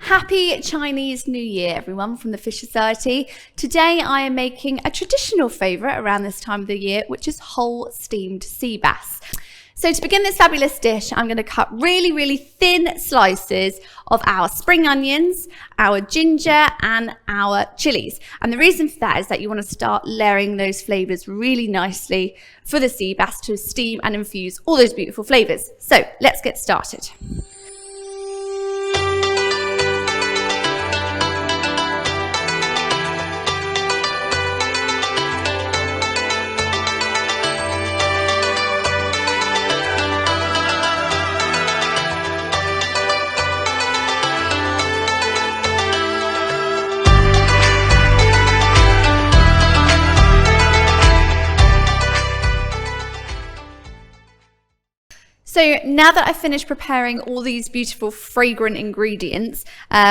Happy Chinese New Year, everyone, from the Fish Society. Today I am making a traditional favourite around this time of the year, which is whole steamed sea bass. So to begin this fabulous dish, I'm going to cut really thin slices of our spring onions, our ginger and our chillies. And the reason for that is that you want to start layering those flavours really nicely for the sea bass to steam and infuse all those beautiful flavours. So let's get started. So now that I've finished preparing all these beautiful fragrant ingredients,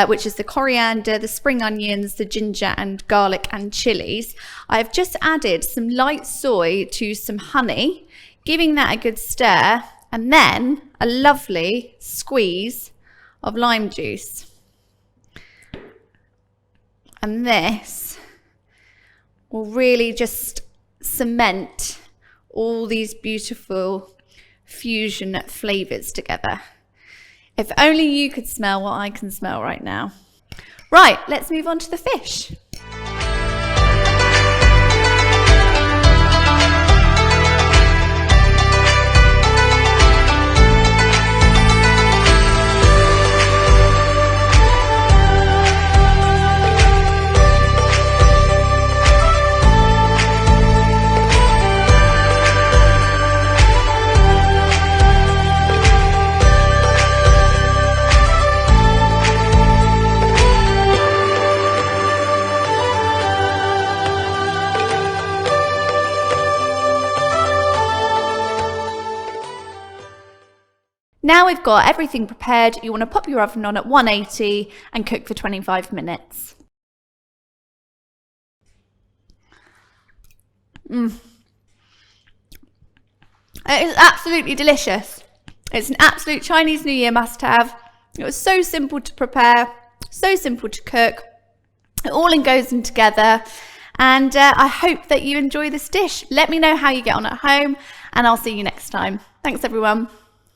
which is the coriander, the spring onions, the ginger and garlic and chilies, I've just added some light soy to some honey, giving that a good stir, and then a lovely squeeze of lime juice. And this will really just cement all these beautiful fusion flavors together. If only you could smell what I can smell right now. Right, let's move on to the fish. Now we've got everything prepared, you want to pop your oven on at 180 and cook for 25 minutes. It is absolutely delicious. It's an absolute Chinese New Year must-have. It was so simple to prepare, so simple to cook. It all goes in together. And I hope that you enjoy this dish. Let me know how you get on at home, and I'll see you next time. Thanks, everyone.